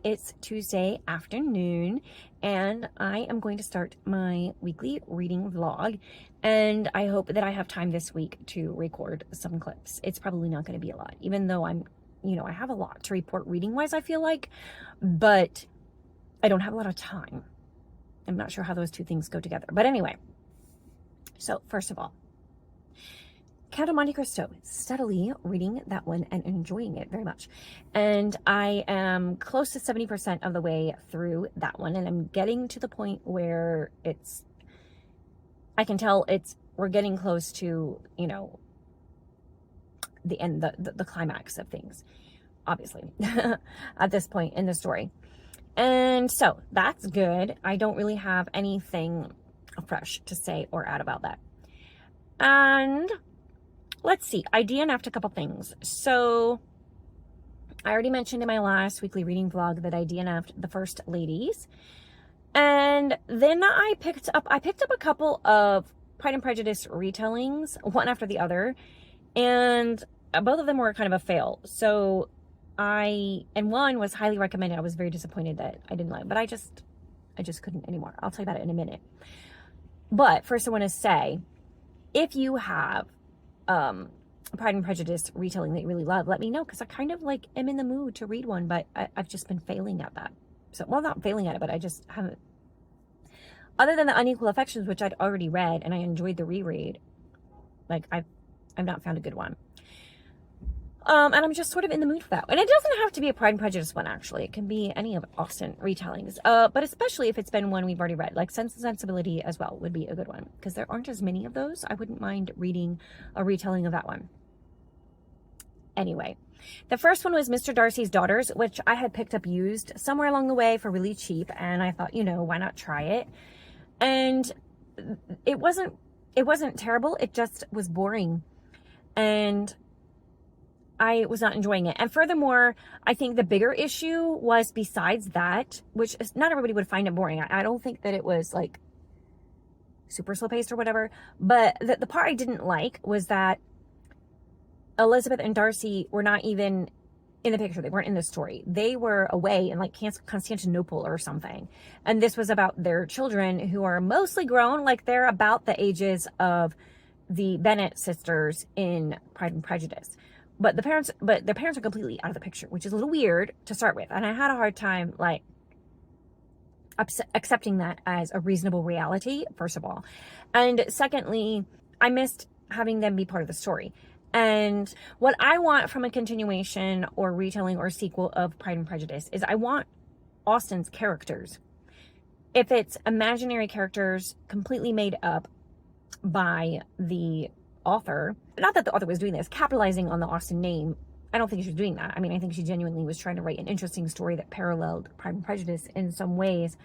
It's Tuesday afternoon and I am going to start my weekly reading vlog, and I hope that I have time this week to record some clips. It's probably not going to be a lot, even though I have a lot to report reading wise, I feel like, but I don't have a lot of time. I'm not sure how those two things go together, but anyway. So first of all, Count of Monte Cristo, steadily reading that one and enjoying it very much. And I am close to 70% of the way through that one, and I'm getting to the point where I can tell we're getting close to, the end, the climax of things, obviously, at this point in the story. And so that's good. I don't really have anything fresh to say or add about that. And let's see, I DNF'd a couple things. So I already mentioned in my last weekly reading vlog that I DNF'd the First Ladies. And then I picked up a couple of Pride and Prejudice retellings, one after the other. And both of them were kind of a fail. So one was highly recommended. I was very disappointed that I didn't like, but I just couldn't anymore. I'll tell you about it in a minute. But first I want to say, if you have Pride and Prejudice retelling that you really love, let me know, because I kind of am in the mood to read one, but I've just been failing at that. So, well, not failing at it, but I just haven't. Other than the Unequal Affections, which I'd already read and I enjoyed the reread, I've not found a good one. And I'm just sort of in the mood for that. And it doesn't have to be a Pride and Prejudice one, actually. It can be any of Austen retellings. But especially if it's been one we've already read. Like Sense and Sensibility as well would be a good one, because there aren't as many of those. I wouldn't mind reading a retelling of that one. Anyway, the first one was Mr. Darcy's Daughters, which I had picked up used somewhere along the way for really cheap. And I thought, why not try it? And it wasn't terrible. It just was boring. And I was not enjoying it. And furthermore, I think the bigger issue was, besides that, which is, not everybody would find it boring. I don't think that it was super slow paced or whatever. But the part I didn't like was that Elizabeth and Darcy were not even in the picture. They weren't in the story. They were away in Constantinople or something. And this was about their children, who are mostly grown. They're about the ages of the Bennet sisters in Pride and Prejudice. But their parents are completely out of the picture, which is a little weird to start with. And I had a hard time, accepting that as a reasonable reality, first of all. And secondly, I missed having them be part of the story. And what I want from a continuation or retelling or sequel of Pride and Prejudice is I want Austen's characters. If it's imaginary characters completely made up by the author, not that the author was doing this, capitalizing on the Austen name, I don't think she was doing that. I mean, I think she genuinely was trying to write an interesting story that paralleled Pride and Prejudice in some ways.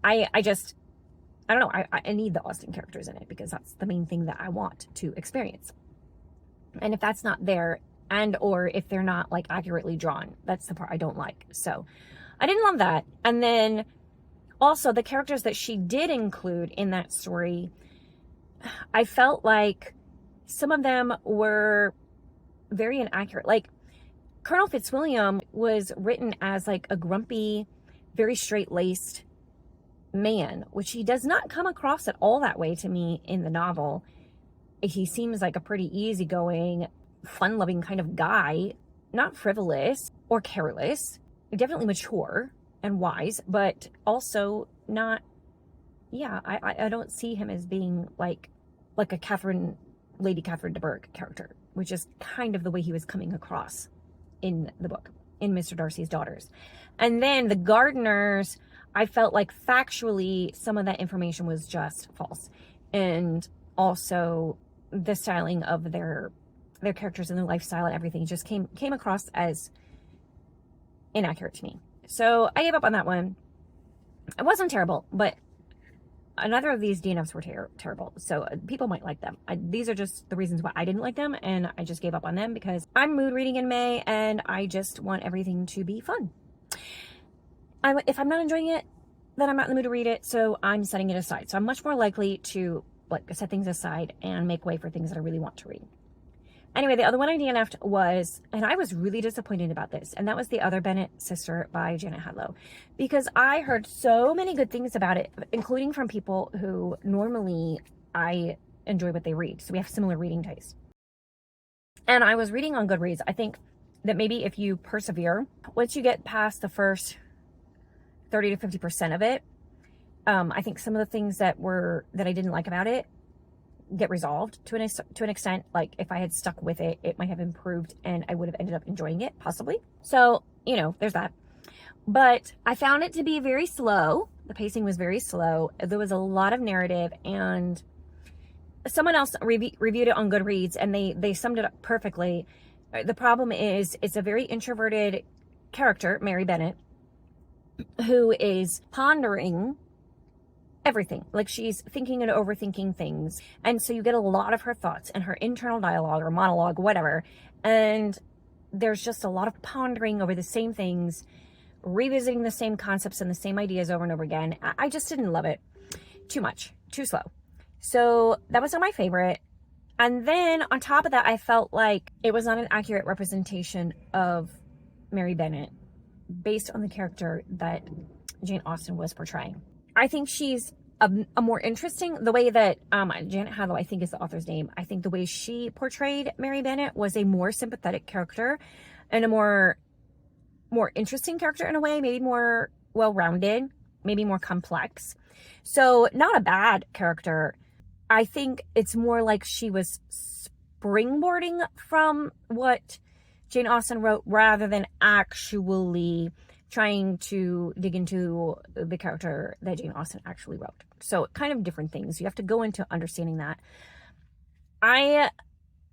I don't know, I need the Austen characters in it, because that's the main thing that I want to experience. And if that's not there, or if they're not accurately drawn, that's the part I don't like. So I didn't love that. And then also the characters that she did include in that story, I felt like some of them were very inaccurate. Colonel Fitzwilliam was written as a grumpy, very straight-laced man, which he does not come across at all that way to me in the novel. He seems like a pretty easygoing, fun-loving kind of guy, not frivolous or careless, definitely mature and wise, but also not, I don't see him as being like a Lady Catherine de Bourgh character, which is kind of the way he was coming across in the book, in Mr. Darcy's Daughters. And then the gardeners, I felt like factually some of that information was just false. And also the styling of their characters and their lifestyle and everything just came across as inaccurate to me. So I gave up on that one. It wasn't terrible, but another of these DNFs were terrible. So people might like them. These are just the reasons why I didn't like them, and I just gave up on them because I'm mood reading in May and I just want everything to be fun. If I'm not enjoying it, then I'm not in the mood to read it, so I'm setting it aside. So I'm much more likely to set things aside and make way for things that I really want to read. Anyway, the other one I DNF'd was, and I was really disappointed about this, and that was The Other Bennet Sister by Janet Hadlow, because I heard so many good things about it, including from people who normally I enjoy what they read. So we have similar reading tastes. And I was reading on Goodreads. I think that maybe if you persevere, once you get past the first 30 to 50% of it, I think some of the things that I didn't like about it get resolved to an extent. Like if I had stuck with it, it might have improved and I would have ended up enjoying it, possibly. So, there's that. But I found it to be very slow. The pacing was very slow. There was a lot of narrative, and someone else reviewed it on Goodreads, and they summed it up perfectly. The problem is it's a very introverted character, Mary Bennet, who is pondering everything. Like she's thinking and overthinking things. And so you get a lot of her thoughts and her internal dialogue or monologue, whatever. And there's just a lot of pondering over the same things, revisiting the same concepts and the same ideas over and over again. I just didn't love it. Too much, too slow. So that was not my favorite. And then on top of that, I felt like it was not an accurate representation of Mary Bennet based on the character that Jane Austen was portraying. I think she's a more interesting, the way that Janet Hadlow, I think is the author's name, I think the way she portrayed Mary Bennet was a more sympathetic character and a more interesting character in a way, maybe more well-rounded, maybe more complex. So not a bad character. I think it's more like she was springboarding from what Jane Austen wrote rather than actually trying to dig into the character that Jane Austen actually wrote. So kind of different things. You have to go into understanding that. I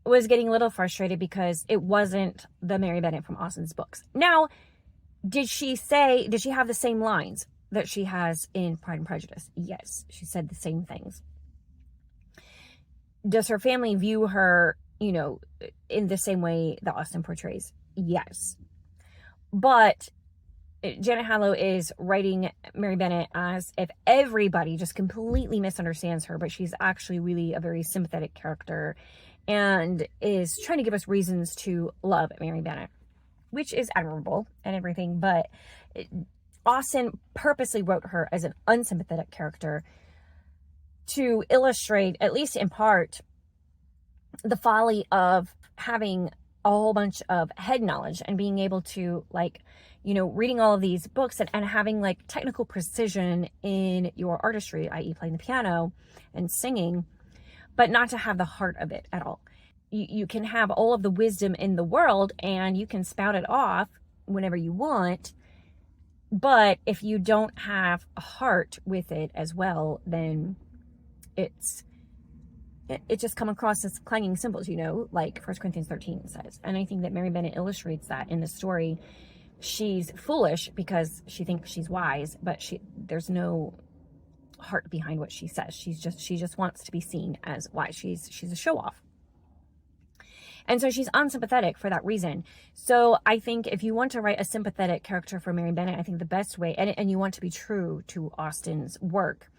was getting a little frustrated because it wasn't the Mary Bennet from Austen's books. Now, did she have the same lines that she has in Pride and Prejudice? Yes, she said the same things. Does her family view her, in the same way that Austen portrays? Yes. But Janet Hadlow is writing Mary Bennet as if everybody just completely misunderstands her, but she's actually really a very sympathetic character and is trying to give us reasons to love Mary Bennet, which is admirable and everything. But Austen purposely wrote her as an unsympathetic character to illustrate, at least in part, the folly of having a whole bunch of head knowledge and being able to, reading all of these books and having, technical precision in your artistry, i.e. playing the piano and singing, but not to have the heart of it at all. You can have all of the wisdom in the world and you can spout it off whenever you want, but if you don't have a heart with it as well, then it just come across as clanging cymbals, like 1 Corinthians 13 says. And I think that Mary Bennet illustrates that in the story. She's foolish because she thinks she's wise, but there's no heart behind what she says. She just wants to be seen as wise. She's a show off. And so she's unsympathetic for that reason. So I think if you want to write a sympathetic character for Mary Bennet, I think the best way, and you want to be true to Austen's work,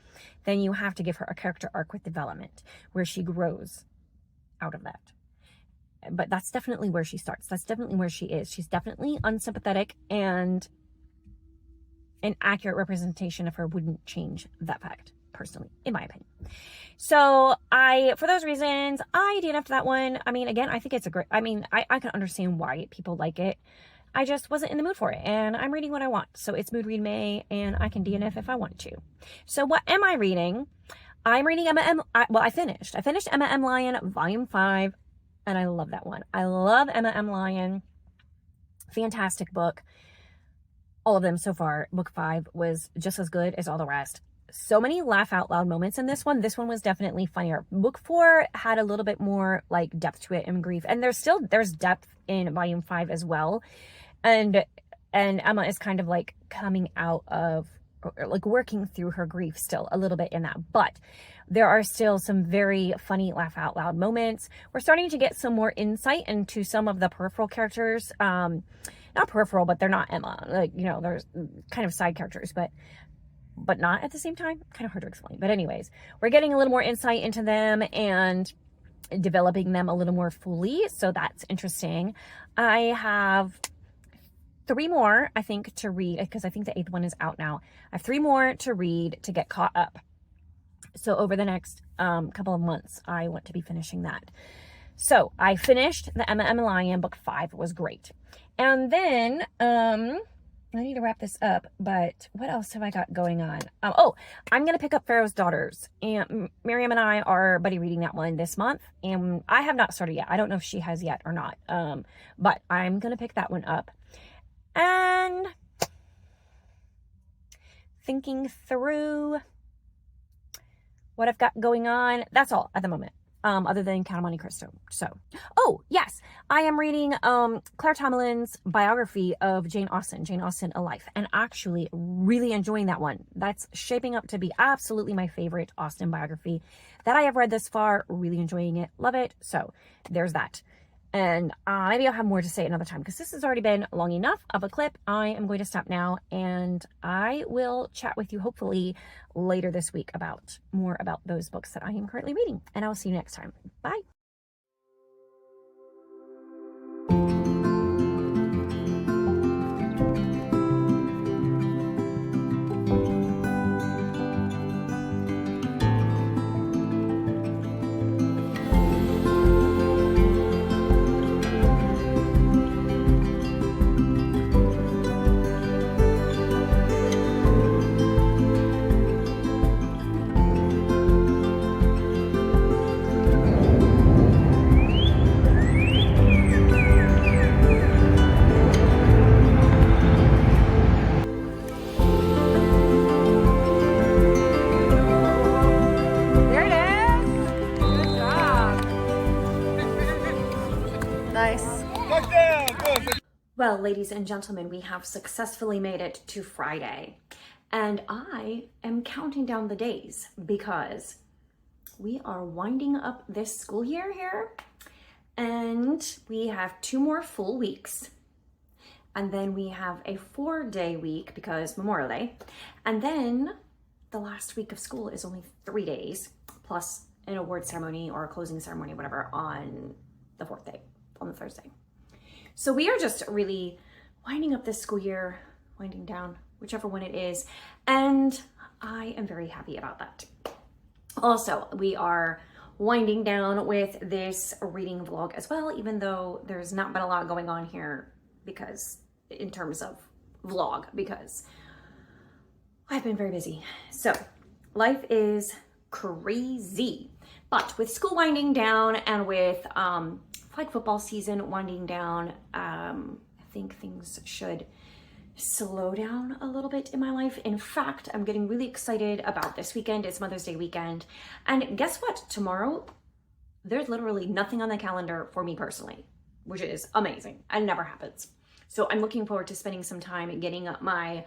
then you have to give her a character arc with development where she grows out of that. But that's definitely where she starts. That's definitely where she is. She's definitely unsympathetic, and an accurate representation of her wouldn't change that fact, personally, in my opinion. So for those reasons, I DNF'd that one. I mean, again, I think it's I can understand why people like it. I just wasn't in the mood for it, and I'm reading what I want. So it's Mood Read May, and I can DNF if I want to. So what am I reading? I'm reading Emma M. I finished Emma M. Lyon, Volume 5, and I love that one. I love Emma M. Lyon. Fantastic book. All of them so far. Book 5 was just as good as all the rest. So many laugh out loud moments in this one. This one was definitely funnier. Book 4 had a little bit more depth to it and grief. And there's depth in Volume 5 as well. And Emma is kind of coming out of, working through her grief still a little bit in that. But there are still some very funny laugh out loud moments. We're starting to get some more insight into some of the peripheral characters. Not peripheral, but they're not Emma. There's kind of side characters, but not at the same time. Kind of hard to explain. But anyways, we're getting a little more insight into them, and developing them a little more fully. So that's interesting. I have 3 more, I think, to read, because I think the 8th one is out now. I have 3 more to read to get caught up. So over the next couple of months, I want to be finishing that. So I finished the Emma Lion book 5. It was great. And then I need to wrap this up, but what else have I got going on? Oh, I'm going to pick up Faro's Daughters. And Miriam and I are buddy reading that one this month. And I have not started yet. I don't know if she has yet or not. But I'm going to pick that one up. And thinking through what I've got going on. That's all at the moment. Other than Count of Monte Cristo. So, oh, yes, I am reading Claire Tomlin's biography of Jane Austen, A Life, and actually really enjoying that one. That's shaping up to be absolutely my favorite Austen biography that I have read thus far. Really enjoying it. Love it. So, there's that. And maybe I'll have more to say another time because this has already been long enough of a clip. I am going to stop now, and I will chat with you hopefully later this week about more about those books that I am currently reading. And I'll see you next time. Bye. Well, ladies and gentlemen, we have successfully made it to Friday, and I am counting down the days because we are winding up this school year here, and we have 2 more full weeks, and then we have a 4-day week because Memorial Day, and then the last week of school is only 3 days, plus an award ceremony or a closing ceremony, whatever, on the 4th day, on the Thursday. So we are just really winding up this school year, winding down, whichever one it is. And I am very happy about that. Also, we are winding down with this reading vlog as well, even though there's not been a lot going on here because in terms of vlog, because I've been very busy. So life is crazy. But with school winding down and with flag football season winding down, I think things should slow down a little bit in my life. In fact, I'm getting really excited about this weekend. It's Mother's Day weekend. And guess what? Tomorrow, there's literally nothing on the calendar for me personally, which is amazing. It never happens. So I'm looking forward to spending some time getting up my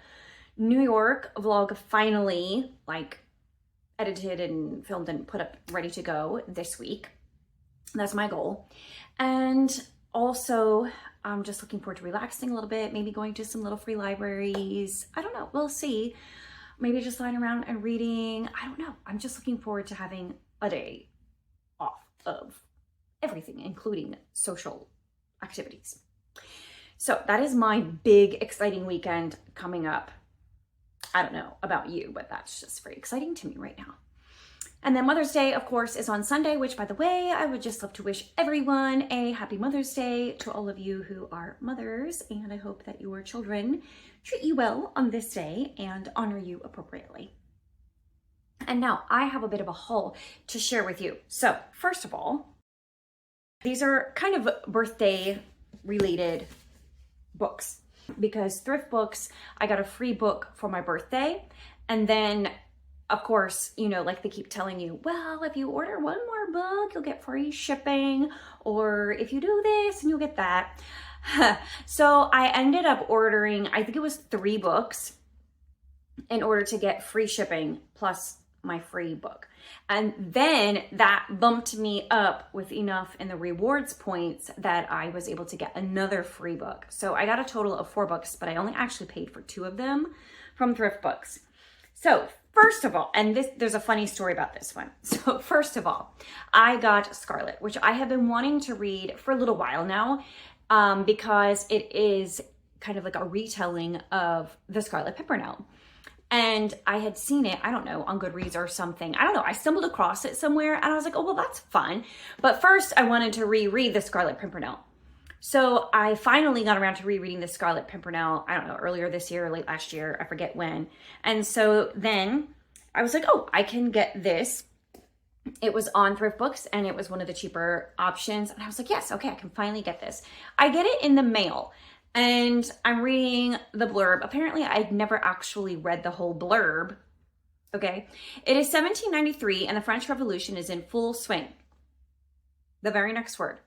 New York vlog finally, like, edited and filmed and put up ready to go this week. That's my goal. And also, I'm just looking forward to relaxing a little bit, maybe going to some little free libraries. I don't know, we'll see. Maybe just lying around and reading. I don't know. I'm just looking forward to having a day off of everything, including social activities. So that is my big, exciting weekend coming up. I don't know about you, but that's just very exciting to me right now. And then Mother's Day, of course, is on Sunday, which, by the way, I would just love to wish everyone a happy Mother's Day to all of you who are mothers. And I hope that your children treat you well on this day and honor you appropriately. And now I have a bit of a haul to share with you. So first of all, these are kind of birthday related books because Thrift Books, I got a free book for my birthday. And then of course, you know, like they keep telling you, well, if you order one more book, you'll get free shipping, or if you do this and you'll get that. So I ended up ordering, I think it was 3 books in order to get free shipping plus my free book. And then that bumped me up with enough in the rewards points that I was able to get another free book. So I got a total of 4 books, but I only actually paid for 2 of them from Thrift Books. So First of all, and there's a funny story about this one. So first of all, I got Scarlet, which I have been wanting to read for a little while now, because it is kind of like a retelling of the Scarlet Pimpernel. And I had seen it, I don't know, on Goodreads or something. I don't know, I stumbled across it somewhere and I was like, oh, well, that's fun. But first I wanted to reread the Scarlet Pimpernel. So I finally got around to rereading the Scarlet Pimpernel, I don't know, earlier this year or late last year, I forget when. And so then I was like, oh, I can get this. It was on Thrift Books and it was one of the cheaper options. And I was like, yes, okay, I can finally get this. I get it in the mail and I'm reading the blurb. Apparently I'd never actually read the whole blurb. Okay. It is 1793 and the French Revolution is in full swing. The very next word.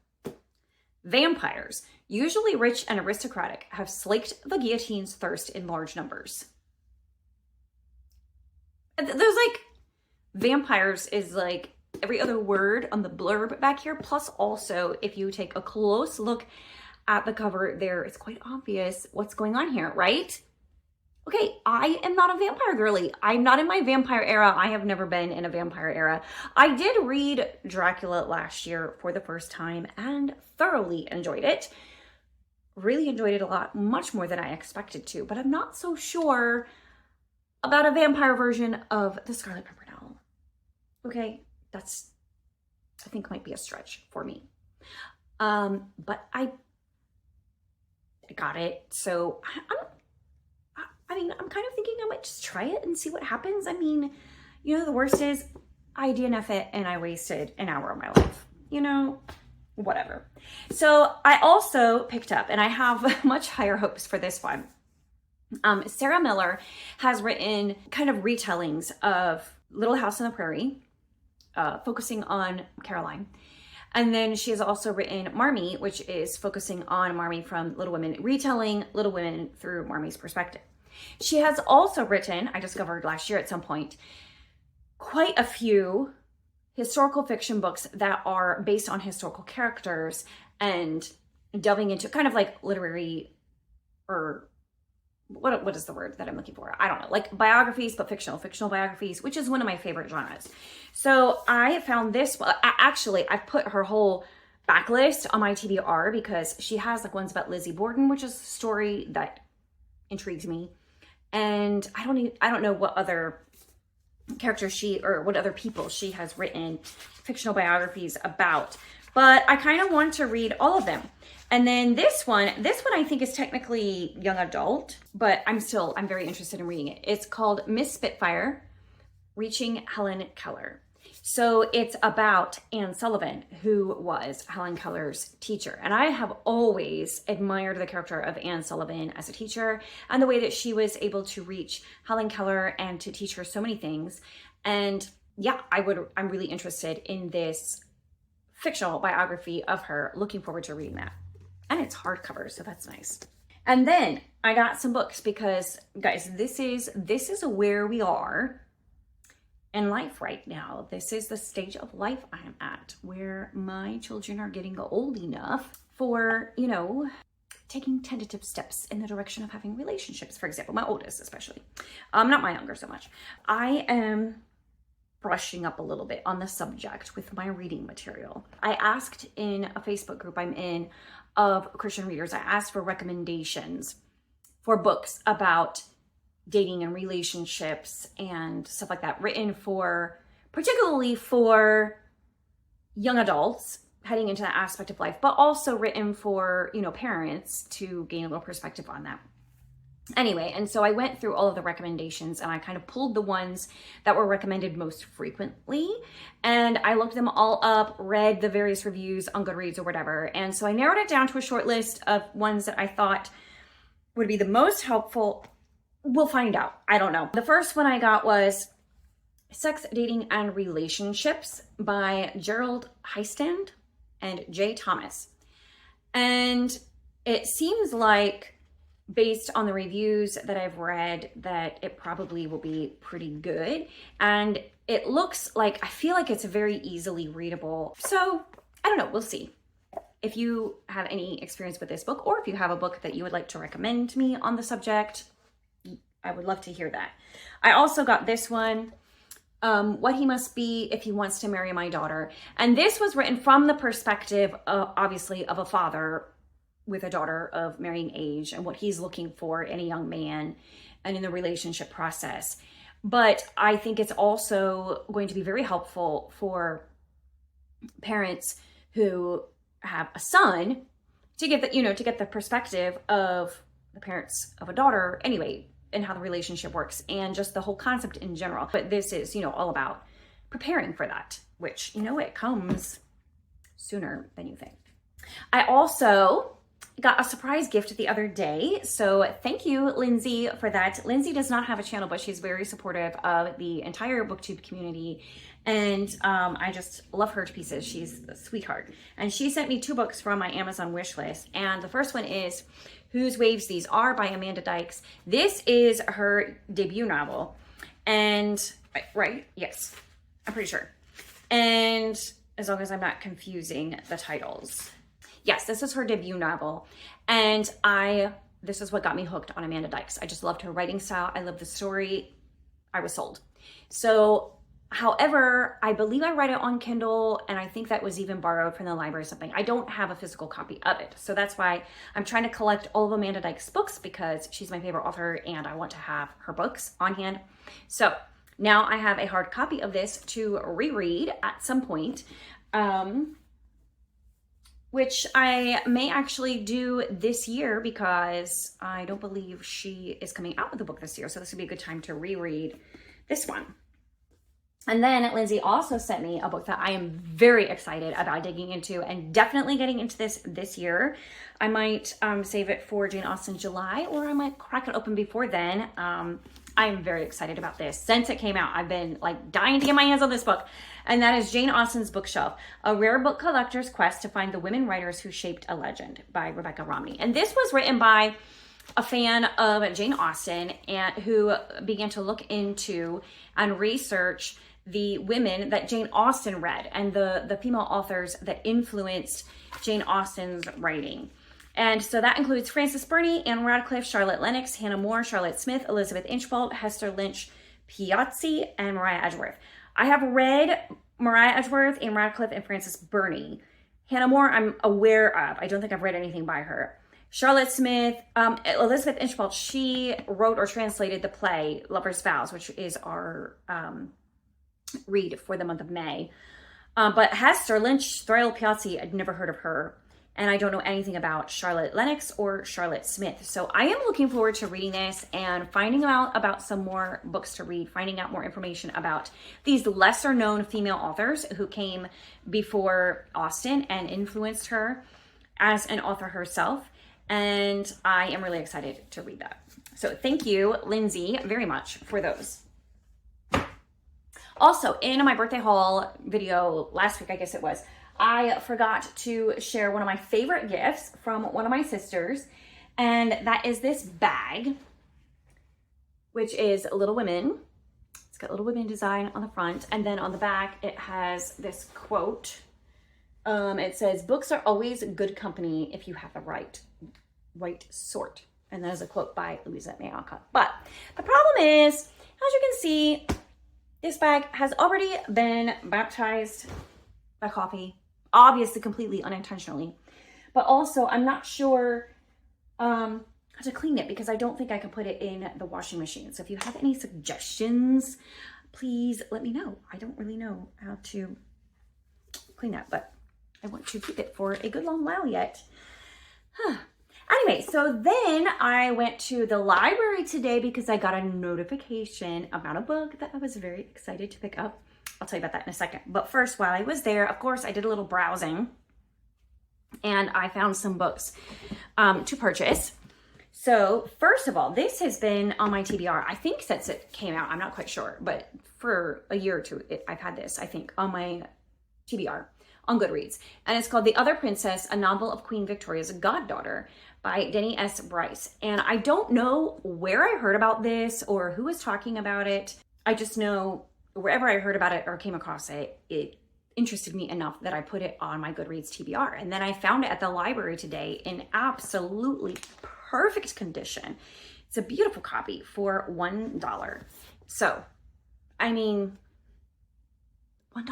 Vampires, usually rich and aristocratic, have slaked the guillotine's thirst in large numbers. There's like, vampires is like every other word on the blurb back here. Plus also, if you take a close look at the cover there, it's quite obvious what's going on here, right? Okay, I am not a vampire girly. I'm not in my vampire era. I have never been in a vampire era. I did read Dracula last year for the first time and thoroughly enjoyed it. Really enjoyed it a lot, much more than I expected to, but I'm not so sure about a vampire version of the Scarlet Pimpernel. Okay, that's, I think might be a stretch for me. But I got it, so I'm kind of thinking I might just try it and see what happens. I mean, you know, the worst is I DNF it and I wasted an hour of my life, you know, whatever. So I also picked up, and I have much higher hopes for this one. Sarah Miller has written kind of retellings of Little House on the Prairie, focusing on Caroline. And then she has also written Marmee, which is focusing on Marmee from Little Women, retelling Little Women through Marmee's perspective. She has also written, I discovered last year at some point, quite a few historical fiction books that are based on historical characters and delving into kind of like literary, or what is the word that I'm looking for? I don't know, like biographies, but fictional biographies, which is one of my favorite genres. So I found this, actually, I've put her whole backlist on my TBR because she has like ones about Lizzie Borden, which is a story that intrigues me. And I don't know what other characters or what other people she has written fictional biographies about, but I kind of want to read all of them. And then this one I think is technically young adult, but I'm very interested in reading it. It's called Miss Spitfire, Reaching Helen Keller. So it's about Anne Sullivan, who was Helen Keller's teacher. And I have always admired the character of Anne Sullivan as a teacher and the way that she was able to reach Helen Keller and to teach her so many things. And yeah, I'm really interested in this fictional biography of her. Looking forward to reading that. And it's hardcover, so that's nice. And then I got some books because, guys, this is where we are in life right now. This is the stage of life I am at, where my children are getting old enough for, you know, taking tentative steps in the direction of having relationships, for example, my oldest especially. Not my younger so much. I am brushing up a little bit on the subject with my reading material. I asked in a Facebook group I'm in of Christian readers, I asked for recommendations for books about dating and relationships and stuff like that, written particularly for young adults heading into that aspect of life, but also written for, you know, parents to gain a little perspective on that. Anyway, and so I went through all of the recommendations and I kind of pulled the ones that were recommended most frequently, and I looked them all up, read the various reviews on Goodreads or whatever, and so I narrowed it down to a short list of ones that I thought would be the most helpful. We'll find out. I don't know. The first one I got was Sex, Dating, and Relationships by Gerald Heistand and Jay Thomas. And it seems like, based on the reviews that I've read, that it probably will be pretty good. And it looks like, I feel like it's very easily readable. So I don't know, we'll see. If you have any experience with this book, or if you have a book that you would like to recommend to me on the subject, I would love to hear that. I also got this one, What He Must Be If He Wants to Marry My Daughter. And this was written from the perspective, obviously, of a father with a daughter of marrying age and what he's looking for in a young man and in the relationship process. But I think it's also going to be very helpful for parents who have a son to get the, to get the perspective of the parents of a daughter anyway, and how the relationship works and just the whole concept in general. But this is, all about preparing for that, which, it comes sooner than you think. I also got a surprise gift the other day. So thank you, Lindsay, for that. Lindsay does not have a channel, but she's very supportive of the entire BookTube community. And I just love her to pieces. She's a sweetheart. And she sent me 2 books from my Amazon wish list. And the first one is Whose Waves These Are by Amanda Dykes. This is her debut novel. And, right? Yes, I'm pretty sure. And as long as I'm not confusing the titles. Yes, this is her debut novel. And this is what got me hooked on Amanda Dykes. I just loved her writing style. I loved the story. I was sold. So, however, I believe I read it on Kindle, and I think that was even borrowed from the library or something. I don't have a physical copy of it. So that's why I'm trying to collect all of Amanda Dykes' books, because she's my favorite author and I want to have her books on hand. So now I have a hard copy of this to reread at some point, which I may actually do this year, because I don't believe she is coming out with a book this year. So this would be a good time to reread this one. And then Lindsay also sent me a book that I am very excited about digging into and definitely getting into this year. I might save it for Jane Austen July, or I might crack it open before then. I'm very excited about this. Since it came out, I've been dying to get my hands on this book. And that is Jane Austen's Bookshelf, a rare book collector's quest to find the women writers who shaped a legend, by Rebecca Romney. And this was written by a fan of Jane Austen and who began to look into and research the women that Jane Austen read and the female authors that influenced Jane Austen's writing. And so that includes Frances Burney, Anne Radcliffe, Charlotte Lennox, Hannah More, Charlotte Smith, Elizabeth Inchbald, Hester Lynch Piazzi, and Maria Edgeworth. I have read Maria Edgeworth, Anne Radcliffe, and Frances Burney. Hannah More, I'm aware of. I don't think I've read anything by her. Charlotte Smith, Elizabeth Inchbald, she wrote or translated the play Lover's Vows, which is our read for the month of May. But Hester Lynch Piazzi, I'd never heard of her. And I don't know anything about Charlotte Lennox or Charlotte Smith. So I am looking forward to reading this and finding out about some more books to read, finding out more information about these lesser known female authors who came before Austen and influenced her as an author herself. And I am really excited to read that. So thank you, Lindsay, very much for those. Also, in my birthday haul video last week, I guess it was, I forgot to share one of my favorite gifts from one of my sisters, and that is this bag, which is Little Women. It's got Little Women design on the front, and then on the back, it has this quote. It says, "Books are always good company if you have the right sort." And that is a quote by Louisa May Alcott. But the problem is, as you can see, this bag has already been baptized by coffee, obviously completely unintentionally. But also, I'm not sure how to clean it, because I don't think I can put it in the washing machine. So if you have any suggestions, please let me know. I don't really know how to clean that, but I want to keep it for a good long while yet. Anyway, so then I went to the library today because I got a notification about a book that I was very excited to pick up. I'll tell you about that in a second. But first, while I was there, of course, I did a little browsing and I found some books to purchase. So first of all, this has been on my TBR, I think since it came out. I'm not quite sure, but for a year or two, I've had this, I think, on my TBR on Goodreads. And it's called The Other Princess, a novel of Queen Victoria's goddaughter by Denny S. Bryce. And I don't know where I heard about this or who was talking about it. I just know wherever I heard about it or came across it, it interested me enough that I put it on my Goodreads TBR. And then I found it at the library today in absolutely perfect condition. It's a beautiful copy for $1. So, I mean, $1.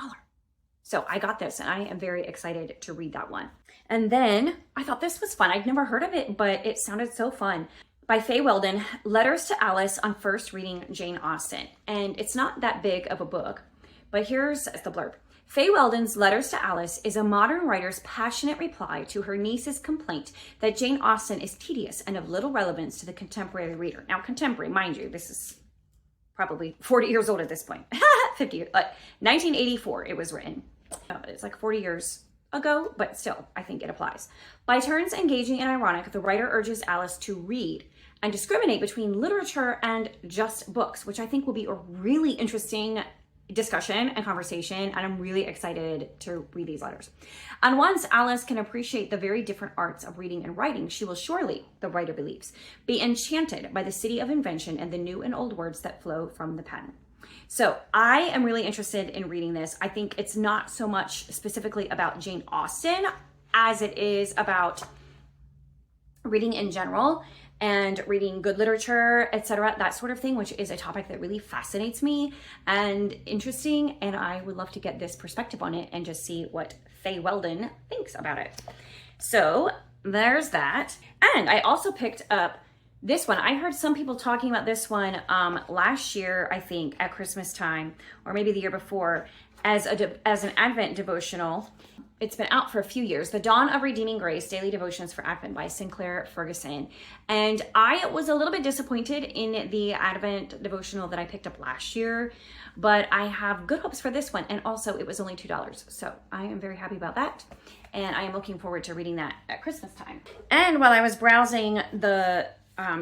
So I got this and I am very excited to read that one. And then I thought this was fun. I'd never heard of it, but it sounded so fun. By Faye Weldon, Letters to Alice on First Reading Jane Austen. And it's not that big of a book, but here's the blurb. Faye Weldon's Letters to Alice is a modern writer's passionate reply to her niece's complaint that Jane Austen is tedious and of little relevance to the contemporary reader. Now, contemporary, mind you, this is probably 40 years old at this point. 50 years, 1984 it was written. It's like 40 years ago, but still, I think it applies. By turns engaging and ironic, the writer urges Alice to read and discriminate between literature and just books, which I think will be a really interesting discussion and conversation, and I'm really excited to read these letters. And once Alice can appreciate the very different arts of reading and writing, she will surely, the writer believes, be enchanted by the city of invention and the new and old words that flow from the pen. So I am really interested in reading this. I think it's not so much specifically about Jane Austen as it is about reading in general and reading good literature, etc., that sort of thing, which is a topic that really fascinates me and interesting. And I would love to get this perspective on it and just see what Faye Weldon thinks about it. So there's that. And I also picked up this one. I heard some people talking about this one last year, I think, at Christmas time, or maybe the year before, as an Advent devotional. It's been out for a few years. The Dawn of Redeeming Grace, Daily Devotions for Advent by Sinclair Ferguson. And I was a little bit disappointed in the Advent devotional that I picked up last year, but I have good hopes for this one. And also it was only $2. So I am very happy about that. And I am looking forward to reading that at Christmas time. And while I was browsing the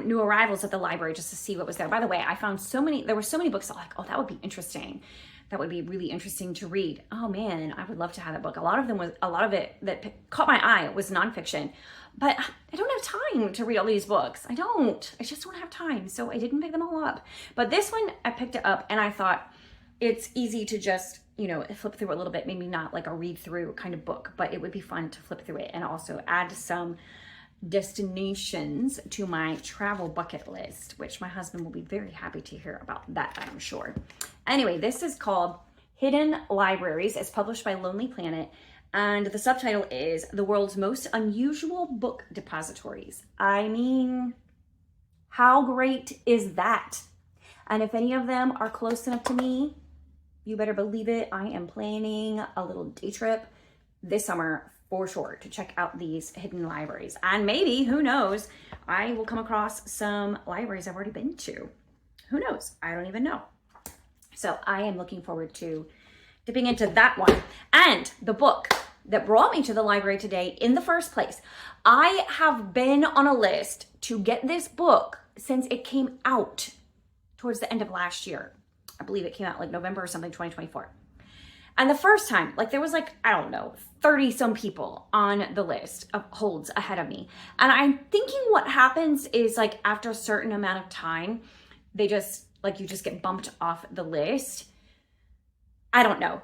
new arrivals at the library just to see what was there. By the way, I found there were so many books that I'm like, oh, that would be interesting. That would be really interesting to read. Oh man, I would love to have that book. A lot of it that caught my eye was nonfiction, but I don't have time to read all these books. I just don't have time. So I didn't pick them all up. But this one, I picked it up and I thought it's easy to just, flip through a little bit, maybe not like a read through kind of book, but it would be fun to flip through it and also add some destinations to my travel bucket list, which my husband will be very happy to hear about that, I'm sure. Anyway, this is called Hidden Libraries. It's published by Lonely Planet, and the subtitle is The World's Most Unusual Book Depositories. I mean, how great is that? And if any of them are close enough to me, you better believe it, I am planning a little day trip this summer for sure to check out these hidden libraries. And maybe, who knows, I will come across some libraries I've already been to. Who knows? I don't even know. So I am looking forward to dipping into that one. And the book that brought me to the library today in the first place. I have been on a list to get this book since it came out towards the end of last year. I believe it came out like November or something, 2024. And the first time, there was 30 some people on the list of holds ahead of me. And I'm thinking what happens is after a certain amount of time, they just, you just get bumped off the list. I don't know.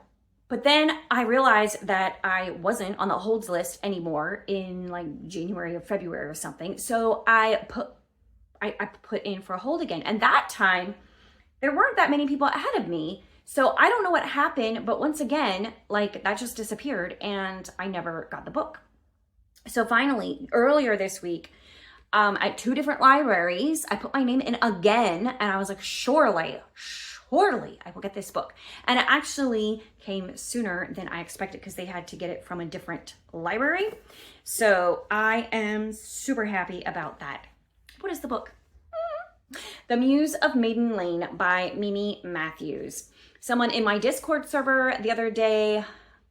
But then I realized that I wasn't on the holds list anymore in January or February or something. So I put in for a hold again. And that time, there weren't that many people ahead of me. So I don't know what happened, but once again, that just disappeared and I never got the book. So finally, earlier this week, at 2 different libraries, I put my name in again and I was like, surely I will get this book. And it actually came sooner than I expected because they had to get it from a different library. So I am super happy about that. What is the book? The Muse of Maiden Lane by Mimi Matthews. Someone in my Discord server the other day,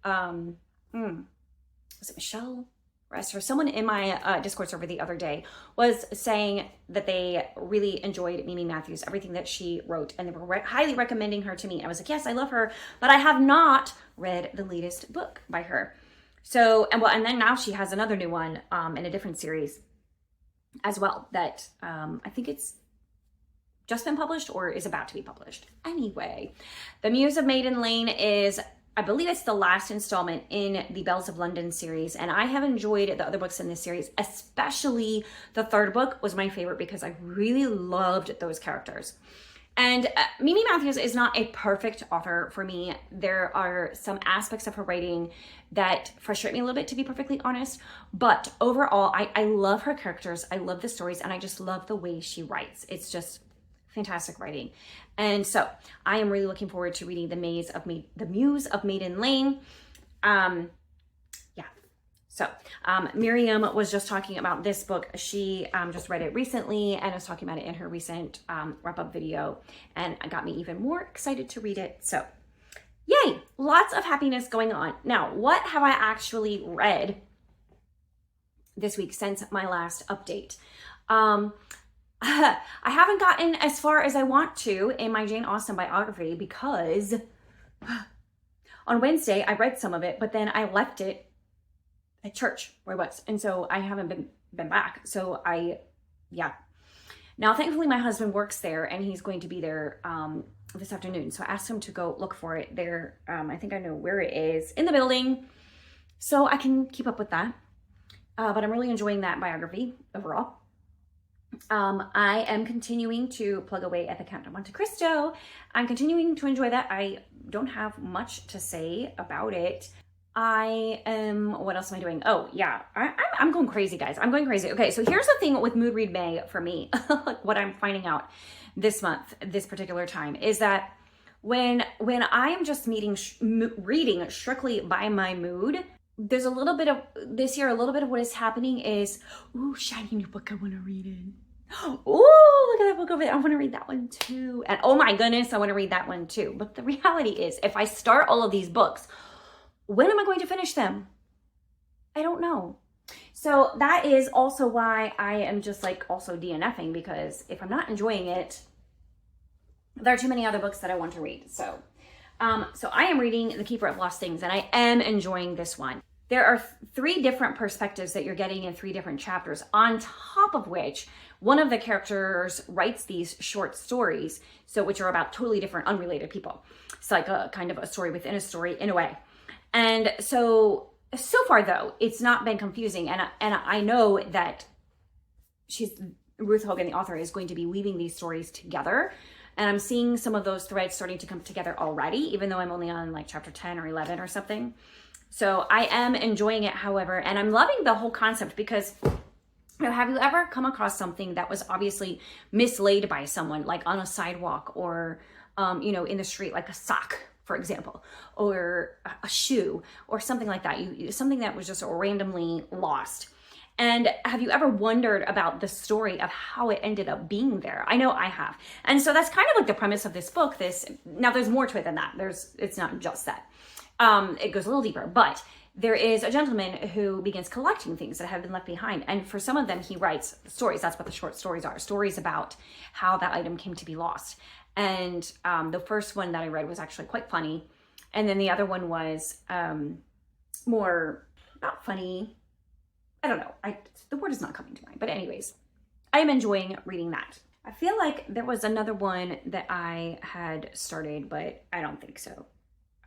was it Michelle? Or someone in my Discord server the other day was saying that they really enjoyed Mimi Matthews, everything that she wrote, and they were highly recommending her to me. I was like, yes, I love her, but I have not read the latest book by her. So, and then now she has another new one in a different series as well that I think it's just been published or is about to be published. Anyway, The Muse of Maiden Lane is I believe it's the last installment in the Bells of London series, and I have enjoyed the other books in this series, especially the third book was my favorite because I really loved those characters. And Mimi Matthews is not a perfect author for me. There are some aspects of her writing that frustrate me a little bit, to be perfectly honest. But overall, I love her characters. I love the stories, and I just love the way she writes. It's just fantastic writing. And so I am really looking forward to reading The Muse of Maiden Lane. So Miriam was just talking about this book. She just read it recently and was talking about it in her recent wrap-up video, and it got me even more excited to read it. So yay, lots of happiness going on. Now, what have I actually read this week since my last update? I haven't gotten as far as I want to in my Jane Austen biography because on Wednesday I read some of it, but then I left it at church where I was. And so I haven't been back. So yeah. Now, thankfully my husband works there and he's going to be there this afternoon. So I asked him to go look for it there. I think I know where it is in the building, so I can keep up with that. But I'm really enjoying that biography overall. I am continuing to plug away at the Count of Monte Cristo. I'm continuing to enjoy that. I don't have much to say about it. What else am I doing? Oh yeah, I'm going crazy, guys. I'm going crazy. Okay, so here's the thing with Mood Read May for me. Like what I'm finding out this month, this particular time, is that when I am just reading strictly by my mood, there's a little bit of this year, a little bit of what is happening is, ooh, shiny new book I want to read in. Ooh, look at that book over there. I want to read that one too. And oh my goodness, I want to read that one too. But the reality is, if I start all of these books, when am I going to finish them? I don't know. So that is also why I am just like also DNFing, because if I'm not enjoying it, there are too many other books that I want to read. So I am reading The Keeper of Lost Things, and I am enjoying this one. There are 3 different perspectives that you're getting in 3 different chapters, on top of which one of the characters writes these short stories, which are about totally different, unrelated people. It's like a kind of a story within a story in a way. And so far though, it's not been confusing. And I know that Ruth Hogan, the author, is going to be weaving these stories together. And I'm seeing some of those threads starting to come together already, even though I'm only on like chapter 10 or 11 or something. So I am enjoying it, however, and I'm loving the whole concept because, have you ever come across something that was obviously mislaid by someone, like on a sidewalk or, in the street, like a sock, for example, or a shoe or something like that, something that was just randomly lost. And have you ever wondered about the story of how it ended up being there? I know I have. And so that's kind of like the premise of this book. Now there's more to it than that. It's not just that. It goes a little deeper, but there is a gentleman who begins collecting things that have been left behind. And for some of them, he writes stories. That's what the short stories are. Stories about how that item came to be lost. And the first one that I read was actually quite funny. And then the other one was more, not funny. I don't know. The word is not coming to mind. But anyways, I am enjoying reading that. I feel like there was another one that I had started, but I don't think so.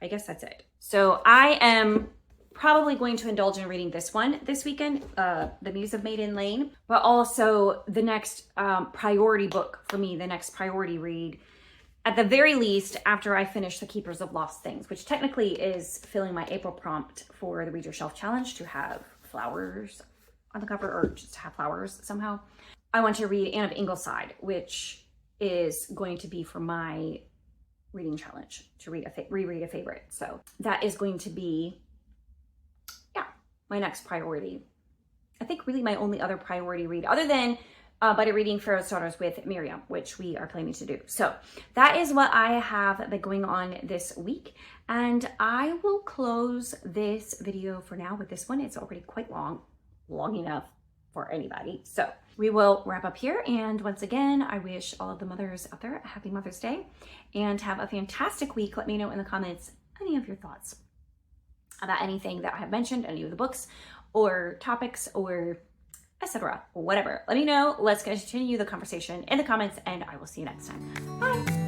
I guess that's it. So I am probably going to indulge in reading this one this weekend, The Muse of Maiden Lane, but also the next priority book for me, the next priority read, at the very least, after I finish The Keepers of Lost Things, which technically is filling my April prompt for the Read Your Shelf Challenge to have flowers on the cover, or just to have flowers somehow. I want to read Anne of Ingleside, which is going to be for my reading challenge, to reread a favorite. So that is going to be, my next priority. I think really my only other priority read, other than Buddy reading Faro's Daughters with Miriam, which we are planning to do. So that is what I have been going on this week. And I will close this video for now with this one. It's already quite long enough for anybody. So we will wrap up here. And once again, I wish all of the mothers out there a happy Mother's Day and have a fantastic week. Let me know in the comments any of your thoughts about anything that I have mentioned, any of the books or topics or etc. Whatever. Let me know. Let's continue the conversation in the comments, and I will see you next time. Bye.